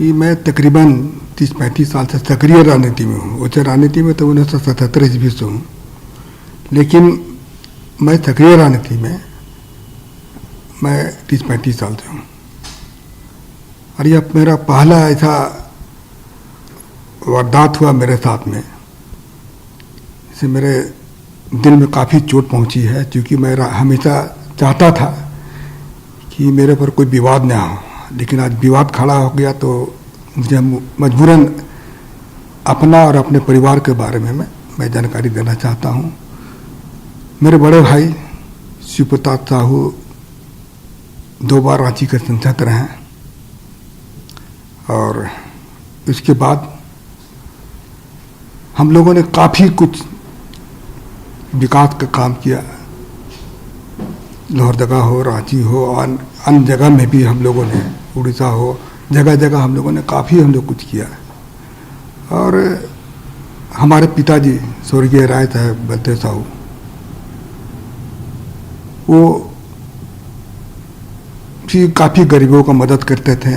कि मैं तकरीबन 30-35 साल से सक्रिय राजनीति में हूँ। उच्च राजनीति में तो 1977 ईस्वी से हूँ, लेकिन मैं सक्रिय राजनीति में मैं 30-35 साल से हूँ। और यह मेरा पहला ऐसा वारदात हुआ मेरे साथ में, इससे मेरे दिल में काफ़ी चोट पहुँची है, क्योंकि मैं हमेशा चाहता था कि मेरे पर कोई विवाद ना हो, लेकिन आज विवाद खड़ा हो गया तो मुझे मजबूरन अपना और अपने परिवार के बारे में मैं जानकारी देना चाहता हूँ। मेरे बड़े भाई शिव प्रताप साहू 2 बार रांची के सांसद रहे हैं, और इसके बाद हम लोगों ने काफ़ी कुछ विकास का काम किया। लोहरदगा हो, रांची हो, अन्य जगह में भी हम लोगों ने, उड़ीसा हो, जगह जगह हम लोगों ने काफ़ी कुछ किया। और हमारे पिताजी स्वर्गीय राय साहब बलदेव साहू, वो भी काफ़ी गरीबों का मदद करते थे,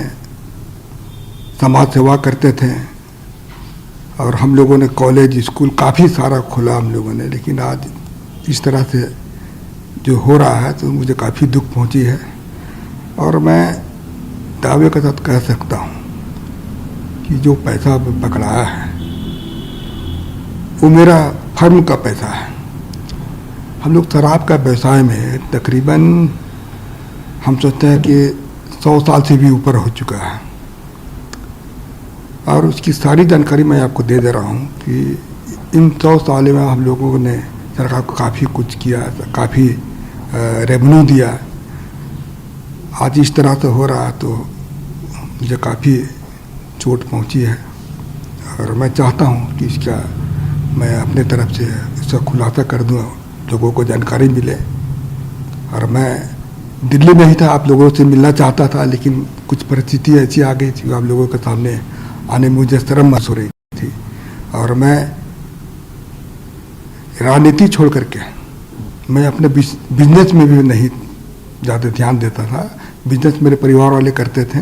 समाज सेवा करते थे, और हम लोगों ने कॉलेज स्कूल काफ़ी सारा खोला हम लोगों ने। लेकिन आज इस तरह से जो हो रहा है तो मुझे काफ़ी दुख पहुंची है, और मैं दावे के साथ कह सकता हूं कि जो पैसा पकड़ाया है वो मेरा फर्म का पैसा है। हम लोग शराब का व्यवसाय में तकरीबन हम सोचते हैं कि 100 साल से भी ऊपर हो चुका है, और उसकी सारी जानकारी मैं आपको दे रहा हूँ कि इन 100 साल में हम लोगों ने सरकार को काफ़ी कुछ किया, काफ़ी रेवेन्यू दिया। आज इस तरह से हो रहा है तो मुझे काफ़ी चोट पहुँची है, और मैं चाहता हूँ कि इसका मैं अपने तरफ से इसका खुलासा कर दूँ, लोगों को जानकारी मिले। और मैं दिल्ली में ही था, आप लोगों से मिलना चाहता था, लेकिन कुछ परिस्थिति ऐसी आ गई थी, आप लोगों के सामने आने में मुझे शर्म महसूस हो रही थी। और मैं राजनीति छोड़ करके मैं अपने बिजनेस में भी नहीं ज़्यादा ध्यान देता था। बिजनेस मेरे परिवार वाले करते थे,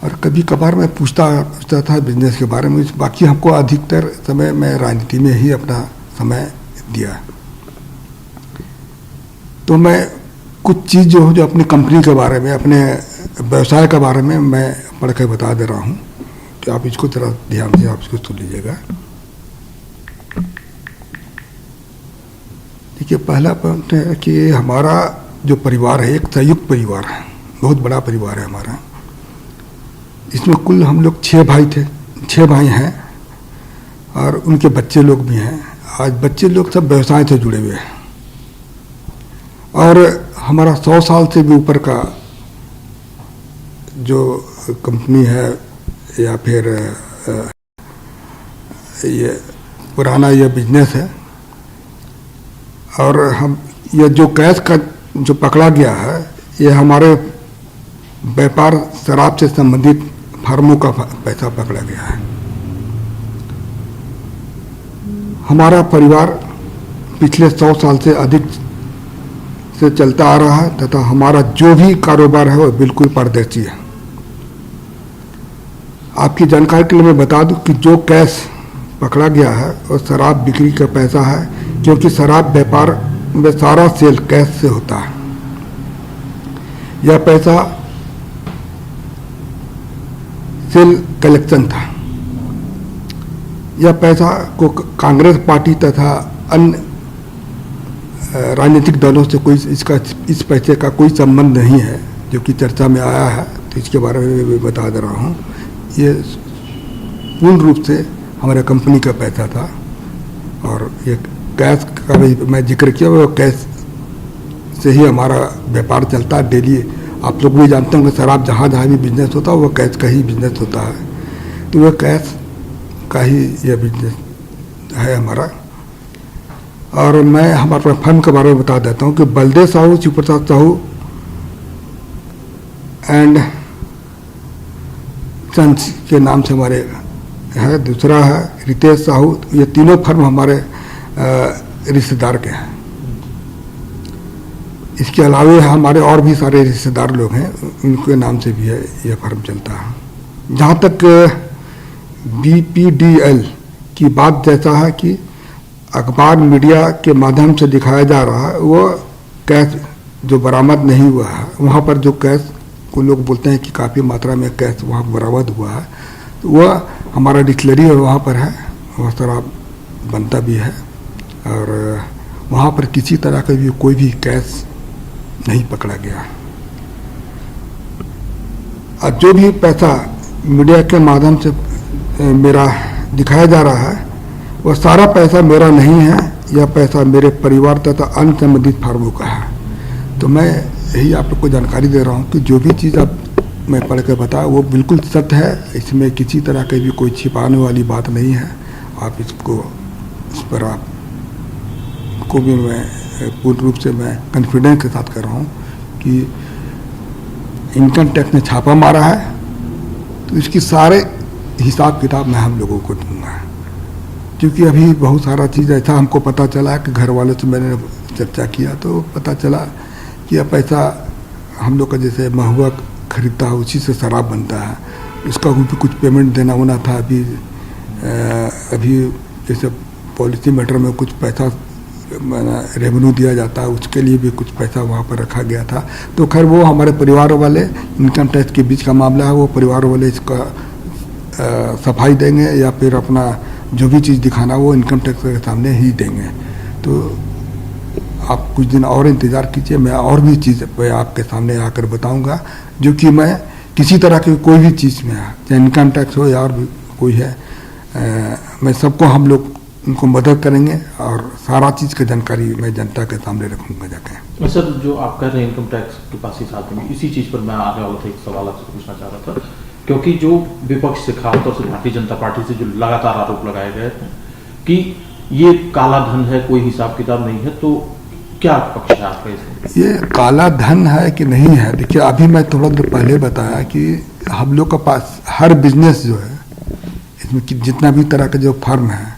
और कभी कभार मैं पूछता था बिजनेस के बारे में। बाकी हमको अधिकतर समय मैं राजनीति में ही अपना समय दिया। तो मैं कुछ चीज़ जो अपनी कंपनी के बारे में, अपने व्यवसाय के बारे में मैं पढ़ के बता दे रहा हूँ, कि आप इसको थोड़ा ध्यान से आप इसको सुन लीजिएगा। देखिए, पहला पॉइंट है कि हमारा जो परिवार है एक संयुक्त परिवार है, बहुत बड़ा परिवार है हमारा। इसमें कुल हम लोग 6 भाई थे, 6 भाई हैं, और उनके बच्चे लोग भी हैं। आज बच्चे लोग सब व्यवसाय से जुड़े हुए हैं, और हमारा 100 साल से भी ऊपर का जो कंपनी है या फिर ये पुराना ये बिजनेस है। और हम ये जो कैश का जो पकड़ा गया है, ये हमारे व्यापार शराब से संबंधित फर्मों का पैसा पकड़ा गया है। हमारा परिवार पिछले 100 साल से अधिक से चलता आ रहा है, तथा हमारा जो भी कारोबार है वो बिल्कुल पारदर्शी है। आपकी जानकारी के लिए मैं बता दूं कि जो कैश पकड़ा गया है वो शराब बिक्री का पैसा है, क्योंकि शराब व्यापार में सारा सेल कैश से होता है। यह पैसा सेल कलेक्शन था। यह पैसा को कांग्रेस पार्टी तथा अन्य राजनीतिक दलों से कोई इस पैसे का कोई संबंध नहीं है, जो कि चर्चा में आया है। तो इसके बारे में मैं बता दे रहा हूँ, ये पूर्ण रूप से हमारे कंपनी का पैसा था। और ये कैश का भी मैं जिक्र किया, वो कैश से ही हमारा व्यापार चलता है डेली। आप लोग भी जानते होंगे शराब जहाँ भी बिजनेस होता है वो कैश का ही बिजनेस होता है। तो वह कैश का ही यह बिजनेस है हमारा। और मैं हमारे फर्म के बारे में बता देता हूँ कि बलदेव साहू, शिव प्रताप साहू एंड सन्स के नाम से हमारे है। दूसरा है रितेश साहू। ये तीनों फर्म हमारे रिश्तेदार के हैं। इसके अलावा हमारे और भी सारे रिश्तेदार लोग हैं, उनके नाम से भी है यह फर्म चलता है। जहाँ तक BPDL की बात जैसा है कि अखबार मीडिया के माध्यम से दिखाया जा रहा है, वो कैश जो बरामद नहीं हुआ है, वहाँ पर जो कैश को लोग बोलते हैं कि काफ़ी मात्रा में कैश वहाँ बरामद हुआ है, तो वह हमारा डिक्लेरी वहाँ पर है, वह शराब बनता भी है और वहाँ पर किसी तरह का भी कोई भी कैश नहीं पकड़ा गया। और जो भी पैसा मीडिया के माध्यम से मेरा दिखाया जा रहा है, वह सारा पैसा मेरा नहीं है, यह पैसा मेरे परिवार तथा अन्य संबंधित फार्मों का है। तो मैं यही आप लोग को जानकारी दे रहा हूँ कि जो भी चीज़ आप मैं पढ़ के बताया वो बिल्कुल सत्य है, इसमें किसी तरह की भी कोई छिपाने वाली बात नहीं है। आप इसको इस पर आप को भी मैं पूर्ण रूप से मैं कॉन्फिडेंस के साथ कर रहा हूँ कि इनकम टैक्स ने छापा मारा है, तो इसकी सारे हिसाब किताब मैं हम लोगों को दूंगा। क्योंकि अभी बहुत सारा चीज़ ऐसा हमको पता चला कि घर वालों से मैंने चर्चा किया तो पता चला कि यह पैसा हम लोग का जैसे महुआ खरीदता है उसी से शराब बनता है, इसका भी कुछ पेमेंट देना होना था। अभी जैसे पॉलिसी मैटर में कुछ पैसा रेवेन्यू दिया जाता है, उसके लिए भी कुछ पैसा वहाँ पर रखा गया था। तो खैर वो हमारे परिवार वाले, इनकम टैक्स के बीच का मामला है, वो परिवार वाले इसका सफाई देंगे या फिर अपना जो भी चीज़ दिखाना वो इनकम टैक्स के सामने ही देंगे। तो आप कुछ दिन और इंतज़ार कीजिए, मैं और भी चीज़ मैं आपके सामने आकर बताऊंगा, जो कि मैं किसी तरह की कोई भी चीज़ में चाहे इनकम टैक्स हो या और भी कोई है, मैं सबको हम लोग उनको मदद करेंगे और सारा चीज़ की जानकारी मैं जनता के सामने रखूंगा जाके। सर, जो आप कह रहे हैं इनकम टैक्स के पास ही साथ में, इसी चीज़ पर मैं आगे वाला था एक सवाल आपसे पूछना चाह रहा था, क्योंकि जो विपक्ष से खासतौर से भारतीय जनता पार्टी से जो लगातार आरोप लगाए गए कि ये काला धन है, कोई हिसाब किताब नहीं है, तो क्या पक्ष है आपका इसमें? ये काला धन है कि नहीं है, देखिए अभी मैं थोड़ा देर पहले बताया कि हम लोग के पास हर बिजनेस जो है इसमें जितना भी तरह का जो फर्म है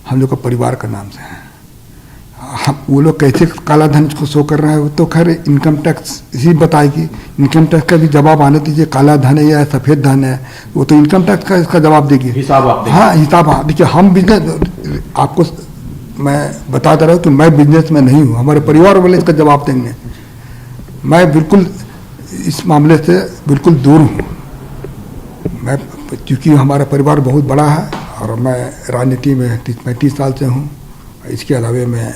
हम लोग का परिवार का नाम से है। हम वो लोग कैसे काला धन को शो कर रहे हैं वो तो खैर इनकम टैक्स ही बताएगी। इनकम टैक्स का भी जवाब आने दीजिए, काला धन है या सफ़ेद धन है, वो तो इनकम टैक्स का इसका जवाब देगी, हिसाब आप देंगे। हाँ हिसाब, हाँ देखिए हम बिजनेस, आपको मैं बता दे रहा हूँ कि मैं बिजनेस में नहीं हूँ, हमारे परिवार वाले इसका जवाब देंगे। मैं बिल्कुल इस मामले से बिल्कुल दूर हूँ, मैं क्योंकि हमारा परिवार बहुत बड़ा है और मैं राजनीति में 35 साल से हूँ। इसके अलावा मैं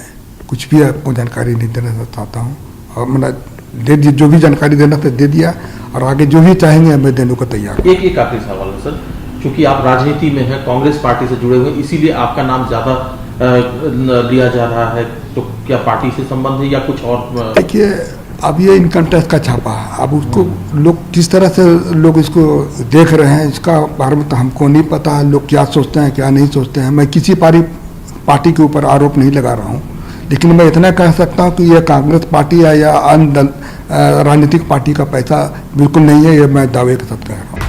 कुछ भी आपको जानकारी नहीं देना चाहता हूँ और मैंने दे जो भी जानकारी देना था दे दिया और आगे जो भी चाहेंगे मैं देने को तैयार हूँ। एक आखिरी सवाल है सर, क्योंकि आप राजनीति में हैं, कांग्रेस पार्टी से जुड़े हुए, इसीलिए आपका नाम ज़्यादा लिया जा रहा है, तो क्या पार्टी से संबंध है या कुछ और? देखिए अब ये इनकम टैक्स का छापा है, अब उसको लोग किस तरह से लोग इसको देख रहे हैं इसका बारे में तो हमको नहीं पता है, लोग क्या सोचते हैं क्या नहीं सोचते हैं। मैं किसी पार्टी के ऊपर आरोप नहीं लगा रहा हूँ, लेकिन मैं इतना कह सकता हूँ कि यह कांग्रेस पार्टी है या अन्य राजनीतिक पार्टी का पैसा बिल्कुल नहीं है, ये मैं दावे के साथ कह रहा हूँ।